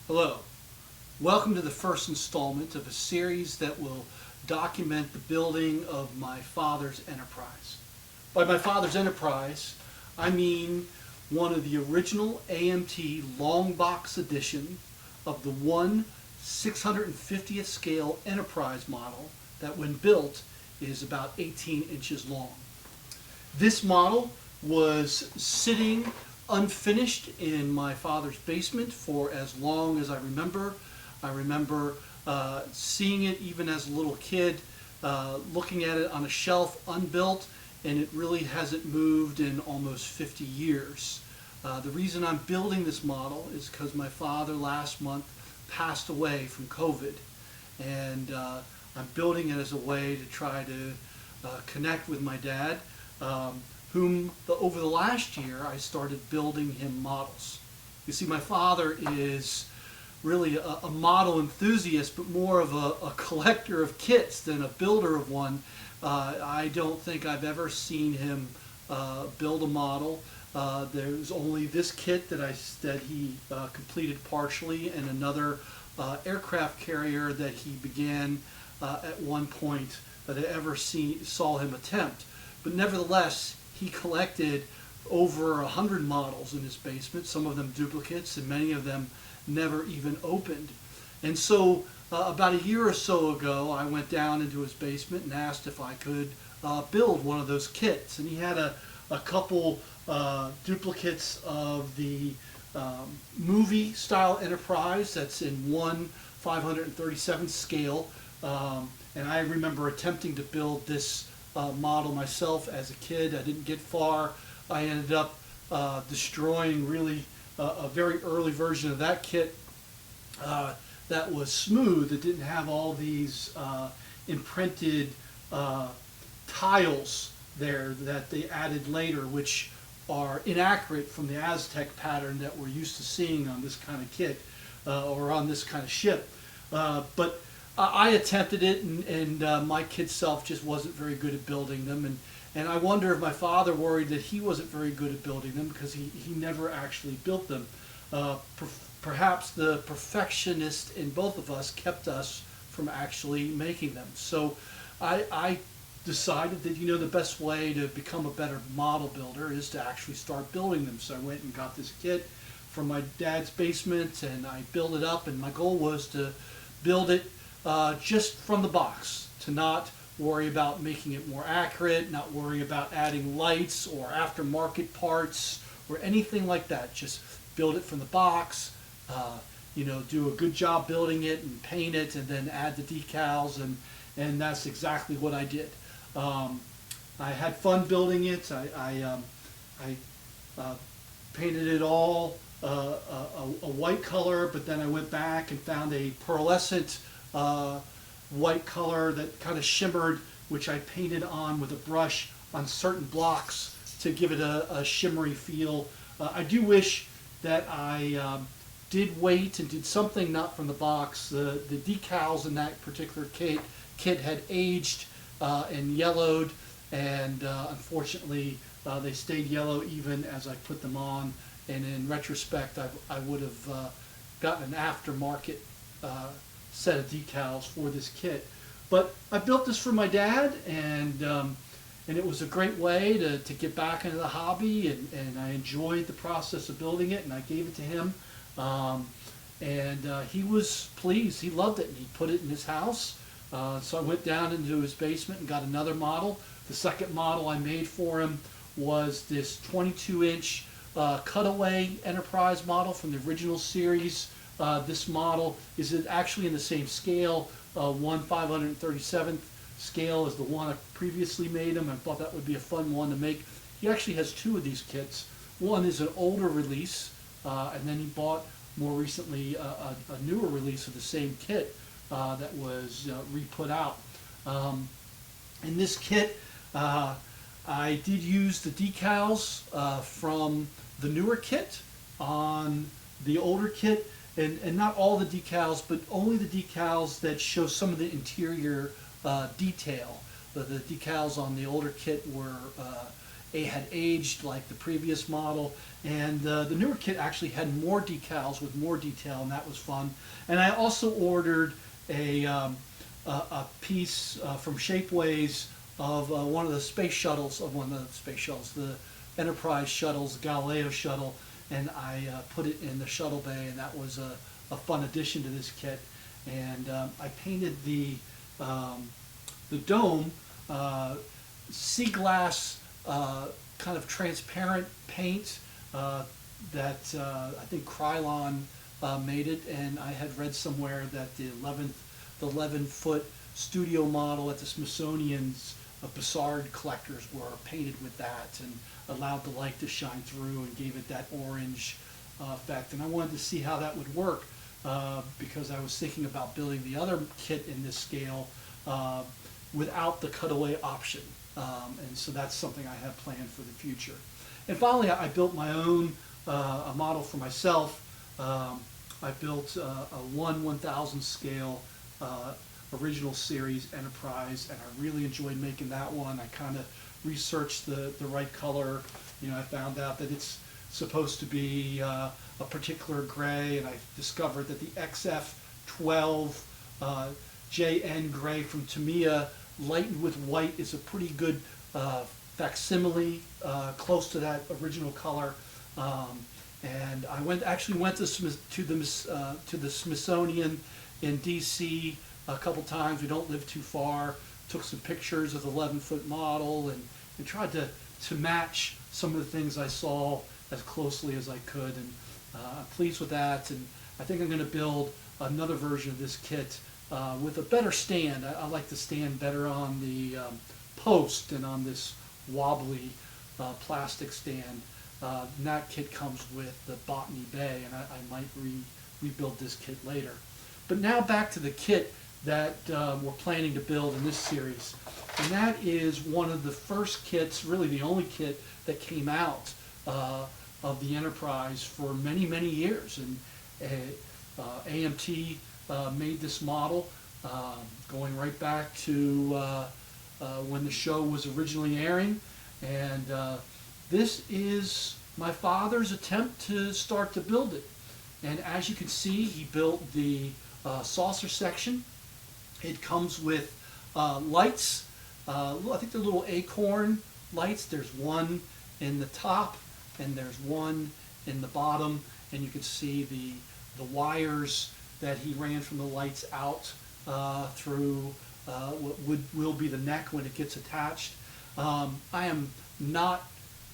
Hello. Welcome to the first installment of a series that will document the building of my father's enterprise. By my father's enterprise, I mean one of the original AMT long box edition of the 1/650th scale enterprise model that when built is about 18 inches long. This model was sitting unfinished in my father's basement for as long as I remember. I remember seeing it even as a little kid, looking at it on a shelf unbuilt, and it really hasn't moved in almost 50 years. The reason I'm building this model is because my father last month passed away from COVID, and I'm building it as a way to try to connect with my dad, whom over the last year I started building him models. You see, my father is really a model enthusiast, but more of a collector of kits than a builder of one. I don't think I've ever seen him build a model. There's only this kit that he completed partially, and another aircraft carrier that he began at one point that I ever saw him attempt. But nevertheless, he collected over 100 models in his basement, some of them duplicates, and many of them never even opened. And so about a year or so ago, I went down into his basement and asked if I could build one of those kits. And he had a couple duplicates of the movie style Enterprise that's in 1/537 scale. And I remember attempting to build this model myself as a kid. I didn't get far. I ended up destroying really a very early version of that kit that was smooth. It didn't have all these imprinted tiles there that they added later, which are inaccurate from the Aztec pattern that we're used to seeing on this kind of kit or on this kind of ship. But I attempted it, and my kid self just wasn't very good at building them. And I wonder if my father worried that he wasn't very good at building them because he never actually built them. Perhaps the perfectionist in both of us kept us from actually making them. So I decided that, the best way to become a better model builder is to actually start building them. So I went and got this kit from my dad's basement, and I built it up, and my goal was to build it just from the box, to not worry about making it more accurate, not worry about adding lights or aftermarket parts or anything like that. Just build it from the box, do a good job building it and paint it, and then add the decals, and that's exactly what I did. I had fun building it. I painted it all a white color, but then I went back and found a pearlescent white color that kind of shimmered, which I painted on with a brush on certain blocks to give it a shimmery feel. I do wish that I did wait and did something not from the box. The decals in that particular kit had aged and yellowed, and unfortunately they stayed yellow even as I put them on. And in retrospect, I would have gotten an aftermarket set of decals for this kit. But I built this for my dad, and it was a great way to get back into the hobby, and I enjoyed the process of building it, and I gave it to him. He was pleased. He loved it, and he put it in his house. So I went down into his basement and got another model. The second model I made for him was this 22-inch cutaway Enterprise model from the original series. This model is actually in the same scale, 1/537th scale as the one I previously made him. I thought that would be a fun one to make. He actually has two of these kits. One is an older release, and then he bought more recently a newer release of the same kit that was re-put out. In this kit, I did use the decals from the newer kit on the older kit, and not all the decals, but only the decals that show some of the interior detail. The decals on the older kit were it had aged like the previous model, and the newer kit actually had more decals with more detail, and that was fun. And I also ordered a piece from Shapeways of one of the space shuttles, the Enterprise shuttles, the Galileo shuttle, and I put it in the shuttle bay, and that was a fun addition to this kit. And I painted the dome sea glass kind of transparent paint that I think Krylon made it, and I had read somewhere that the 11-foot studio model at the Smithsonian's Bussard collectors were painted with that and allowed the light to shine through and gave it that orange effect. And I wanted to see how that would work because I was thinking about building the other kit in this scale without the cutaway option. And so that's something I have planned for the future. And finally, I built my own a model for myself. I built a 1/1000 scale original series Enterprise, and I really enjoyed making that one. I kind of researched the right color. You know, I found out that it's supposed to be a particular gray, and I discovered that the XF12 JN gray from Tamiya lightened with white is a pretty good facsimile, close to that original color. And I actually went to the Smithsonian in DC a couple times. We don't live too far. Took some pictures of the 11-foot model and tried to match some of the things I saw as closely as I could. And I'm pleased with that. And I think I'm going to build another version of this kit with a better stand. I like the stand better on the post and on this wobbly plastic stand. And that kit comes with the Botany Bay, and I might rebuild this kit later. But now back to the kit that we're planning to build in this series. And that is one of the first kits, really the only kit that came out of the Enterprise for many, many years. And AMT made this model going right back to when the show was originally airing. And this is my father's attempt to start to build it. And as you can see, he built the saucer section. It comes with lights. I think they're little acorn lights. There's one in the top and there's one in the bottom. And you can see the wires that he ran from the lights out through what will be the neck when it gets attached. I am not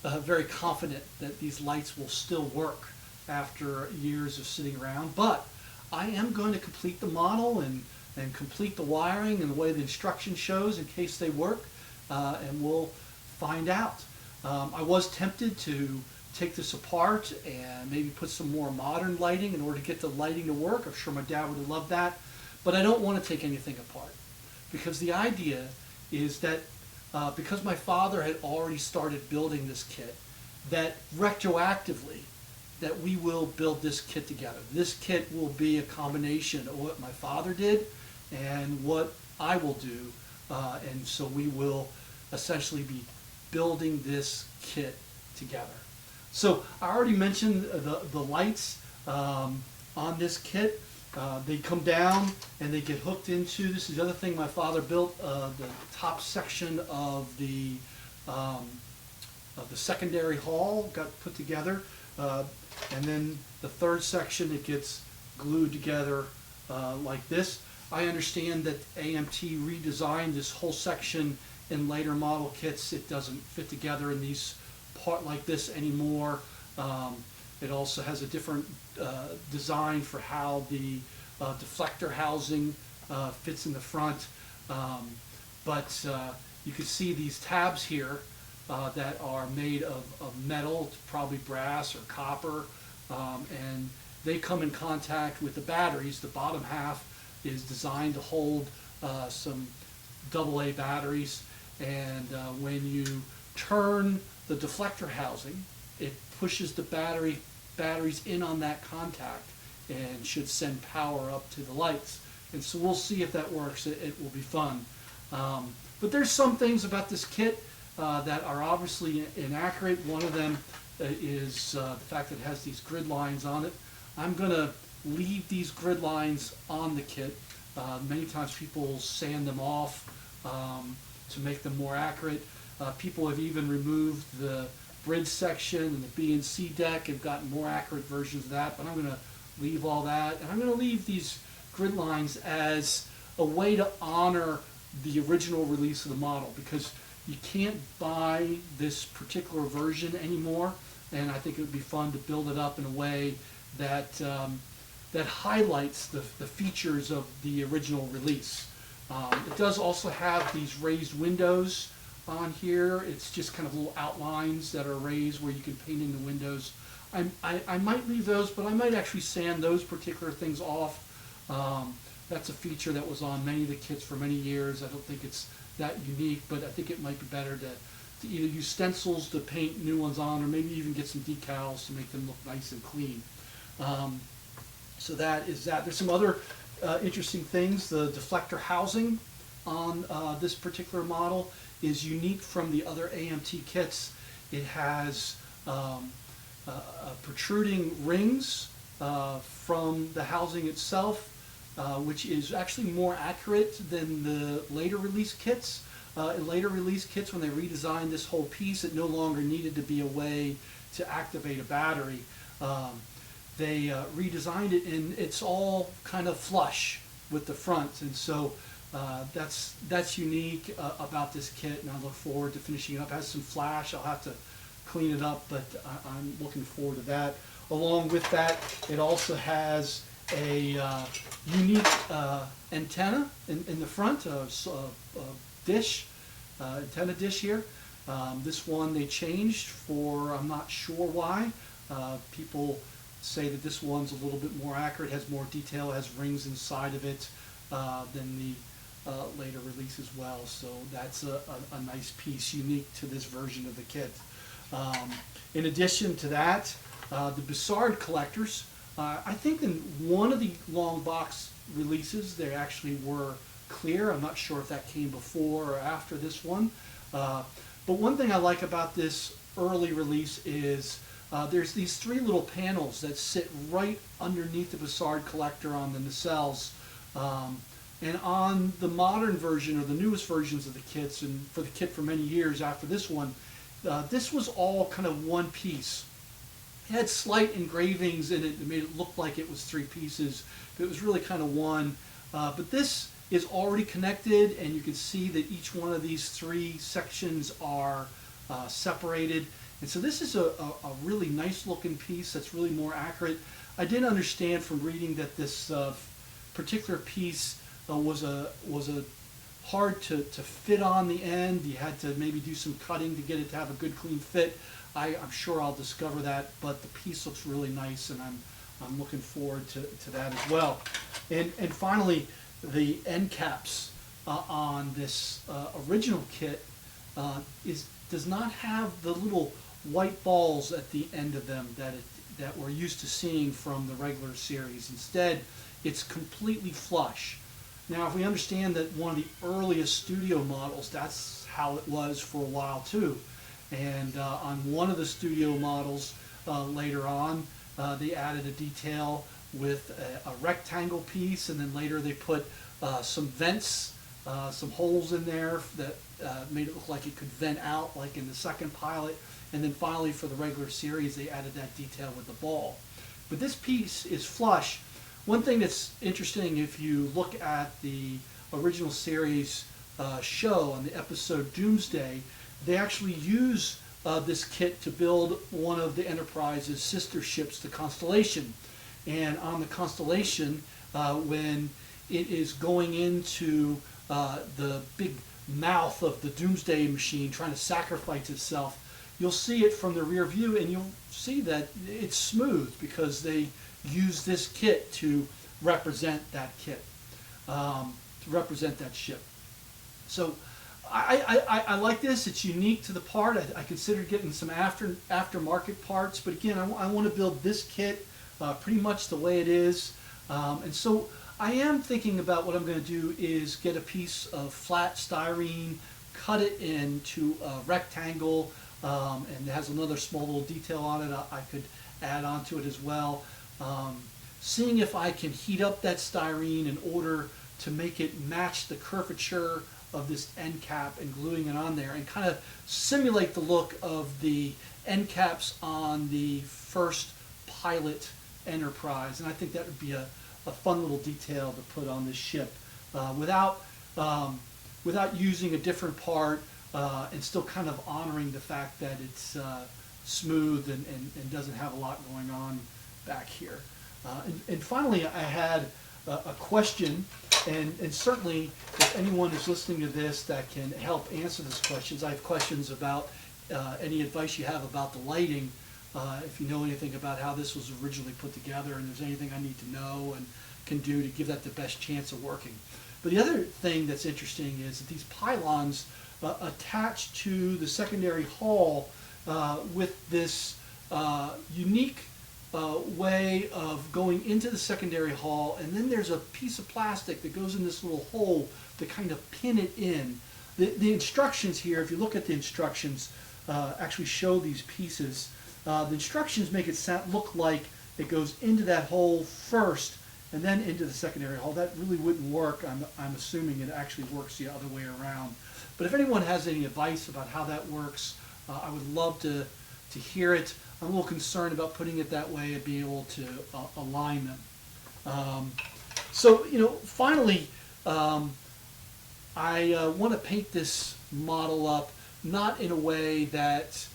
very confident that these lights will still work after years of sitting around, but I am going to complete the model and complete the wiring and the way the instruction shows in case they work, and we'll find out. I was tempted to take this apart and maybe put some more modern lighting in order to get the lighting to work. I'm sure my dad would have loved that, but I don't want to take anything apart because the idea is that because my father had already started building this kit, that retroactively that we will build this kit together. This kit will be a combination of what my father did and what I will do, and so we will essentially be building this kit together. So I already mentioned the lights on this kit. They come down and they get hooked into, this is the other thing my father built, the top section of the secondary hull got put together, and then the third section, it gets glued together like this. I understand that AMT redesigned this whole section in later model kits. It doesn't fit together in these part like this anymore. It also has a different design for how the deflector housing fits in the front. But you can see these tabs here that are made of metal, probably brass or copper, and they come in contact with the batteries. The bottom half is designed to hold some AA batteries, and when you turn the deflector housing, it pushes the batteries in on that contact and should send power up to the lights. And so we'll see if that works. It will be fun. But there's some things about this kit that are obviously inaccurate. One of them is the fact that it has these grid lines on it. I'm going to leave these grid lines on the kit. Many times people sand them off to make them more accurate. People have even removed the bridge section and the B and C deck and gotten more accurate versions of that, but I'm going to leave all that. And I'm going to leave these grid lines as a way to honor the original release of the model, because you can't buy this particular version anymore, and I think it would be fun to build it up in a way that that highlights the features of the original release. It does also have these raised windows on here. It's just kind of little outlines that are raised where you can paint in the windows. I might leave those, but I might actually sand those particular things off. That's a feature that was on many of the kits for many years. I don't think it's that unique, but I think it might be better to either use stencils to paint new ones on, or maybe even get some decals to make them look nice and clean. So that is that. There's some other interesting things. The deflector housing on this particular model is unique from the other AMT kits. It has protruding rings from the housing itself, which is actually more accurate than the later release kits. In later release kits, when they redesigned this whole piece, it no longer needed to be a way to activate a battery. They redesigned it, and it's all kind of flush with the front, and so that's unique about this kit, and I look forward to finishing it up. It has some flash. I'll have to clean it up, but I'm looking forward to that. Along with that, it also has a unique antenna in the front, antenna dish here. This one they changed for, I'm not sure why. People say that this one's a little bit more accurate, has more detail, has rings inside of it than the later release as well. So that's a nice piece, unique to this version of the kit. In addition to that, the Bussard collectors, I think in one of the long box releases they actually were clear. I'm not sure if that came before or after this one. But one thing I like about this early release is there's these three little panels that sit right underneath the Bussard collector on the nacelles. And on the modern version, or the newest versions of the kits, and for the kit for many years after this one, this was all kind of one piece. It had slight engravings in it that made it look like it was three pieces, but it was really kind of one. But this is already connected, and you can see that each one of these three sections are separated. And so this is a really nice looking piece that's really more accurate. I did understand from reading that this particular piece was hard to fit on the end. You had to maybe do some cutting to get it to have a good clean fit. I'm sure I'll discover that, but the piece looks really nice, and I'm looking forward to that as well. And finally, the end caps on this original kit does not have the little white balls at the end of them that we're used to seeing from the regular series. Instead, it's completely flush. Now, if we understand that one of the earliest studio models, that's how it was for a while too. And on one of the studio models later on, they added a detail with a rectangle piece, and then later they put some vents, some holes in there that made it look like it could vent out, like in the second pilot. And then finally, for the regular series, they added that detail with the ball. But this piece is flush. One thing that's interesting, if you look at the original series show on the episode Doomsday, they actually use this kit to build one of the Enterprise's sister ships, the Constellation. And on the Constellation, when it is going into the big mouth of the Doomsday machine, trying to sacrifice itself, you'll see it from the rear view, and you'll see that it's smooth because they use this kit to represent that kit, to represent that ship. So I like this. It's unique to the part. I considered getting some aftermarket parts, but again, I want to build this kit pretty much the way it is. And so I am thinking about what I'm going to do is get a piece of flat styrene cut it into a rectangle, and it has another small little detail on it I could add onto it as well. Seeing if I can heat up that styrene in order to make it match the curvature of this end cap and gluing it on there and kind of simulate the look of the end caps on the first pilot Enterprise. And I think that would be a fun little detail to put on this ship without using a different part and still kind of honoring the fact that it's smooth and doesn't have a lot going on back here. And finally, I had a question, and certainly if anyone is listening to this that can help answer these questions, I have questions about any advice you have about the lighting, if you know anything about how this was originally put together, and there's anything I need to know and can do to give that the best chance of working. But the other thing that's interesting is that these pylons attach to the secondary hull with this unique way of going into the secondary hull, and then there's a piece of plastic that goes in this little hole to kind of pin it in. The instructions here, if you look at the instructions, actually show these pieces. The instructions make it look like it goes into that hole first and then into the secondary hull. That really wouldn't work. I'm assuming it actually works the other way around. But if anyone has any advice about how that works, I would love to hear it. I'm a little concerned about putting it that way and being able to align them. So, finally, I want to paint this model up not in a way that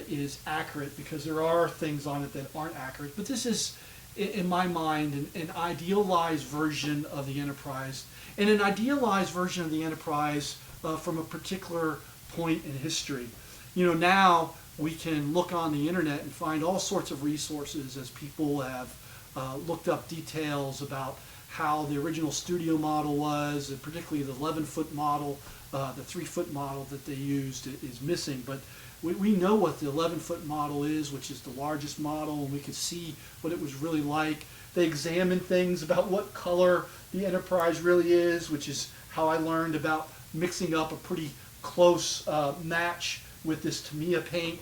is accurate, because there are things on it that aren't accurate, but this is, in my mind, an idealized version of the Enterprise, and an idealized version of the Enterprise from a particular point in history. Now we can look on the internet and find all sorts of resources as people have looked up details about how the original studio model was, and particularly the 11-foot model. The 3-foot model that they used is missing, but we know what the 11-foot model is, which is the largest model, and we could see what it was really like. They examined things about what color the Enterprise really is, which is how I learned about mixing up a pretty close match with this Tamiya paint.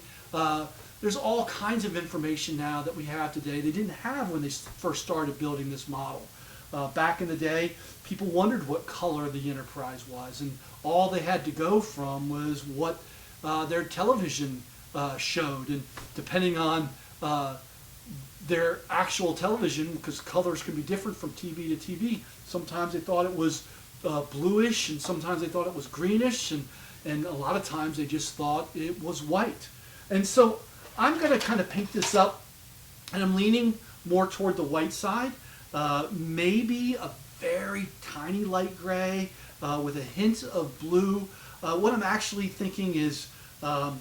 There's all kinds of information now that we have today they didn't have when they first started building this model. Back in the day, people wondered what color the Enterprise was, and all they had to go from was what their television showed. And depending on their actual television, because colors can be different from TV to TV, sometimes they thought it was bluish, and sometimes they thought it was greenish, and a lot of times they just thought it was white. And so I'm going to kind of paint this up, and I'm leaning more toward the white side. Maybe a very tiny light gray with a hint of blue. What I'm actually thinking is I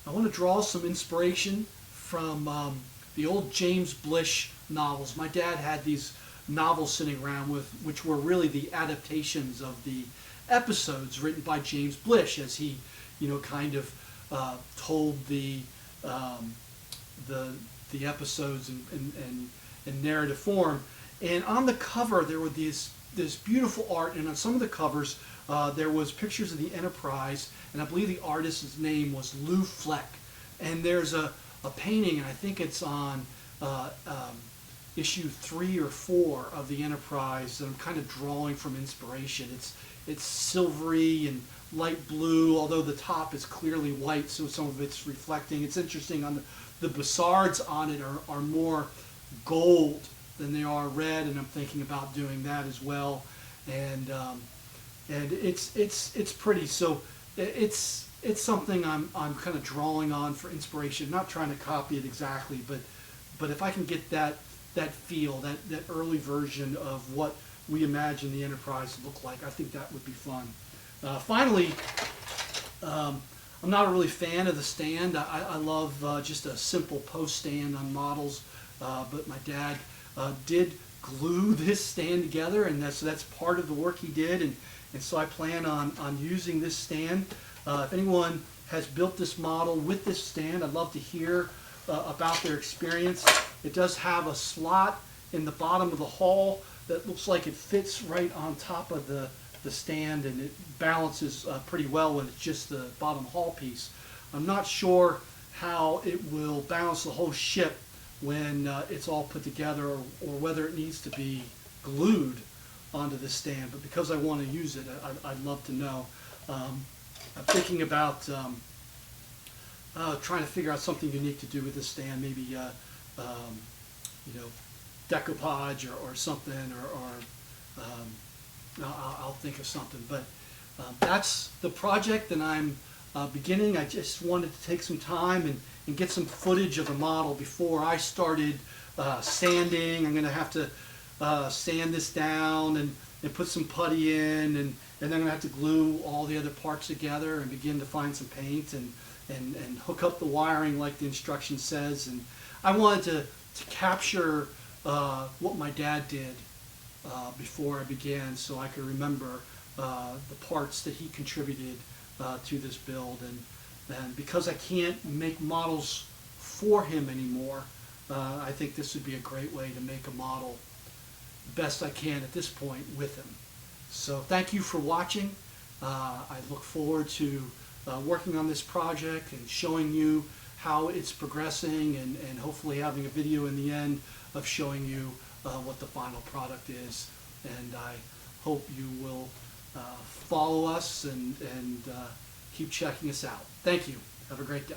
want to draw some inspiration from the old James Blish novels. My dad had these novels sitting around which were really the adaptations of the episodes written by James Blish, as he kind of told the episodes in narrative form. And on the cover there were this beautiful art, and on some of the covers there was pictures of the Enterprise, and I believe the artist's name was Lou Fleck. And there's a painting, and I think it's on issue 3 or 4 of the Enterprise, that I'm kind of drawing from inspiration. It's silvery and light blue, although the top is clearly white, so some of it's reflecting. It's interesting, on the Bussards on it are more gold than they are red, and I'm thinking about doing that as well. And it's pretty. So it's something I'm kind of drawing on for inspiration, not trying to copy it exactly, but if I can get that feel, that early version of what we imagine the Enterprise to look like, I think that would be fun. Finally, I'm not a really fan of the stand. I love just a simple post stand on models, but my dad did glue this stand together, and that's part of the work he did, and so I plan on using this stand. If anyone has built this model with this stand, I'd love to hear about their experience. It does have a slot in the bottom of the hull that looks like it fits right on top of the the stand, and it balances pretty well when it's just the bottom hull piece. I'm not sure how it will balance the whole ship when it's all put together, or whether it needs to be glued onto the stand, but because I want to use it, I'd love to know. I'm thinking about trying to figure out something unique to do with the stand, maybe you know, decoupage or something, or I'll think of something. But that's the project that I'm beginning. I just wanted to take some time and get some footage of the model before I started sanding. I'm going to have to sand this down and put some putty in, and then I'm going to have to glue all the other parts together and begin to find some paint and hook up the wiring like the instruction says. And I wanted to capture what my dad did before I began, so I could remember the parts that he contributed to this build. And because I can't make models for him anymore, I think this would be a great way to make a model the best I can at this point with him. So thank you for watching. I look forward to working on this project and showing you how it's progressing, and hopefully having a video in the end of showing you what the final product is. And I hope you will follow us and keep checking us out. Thank you. Have a great day.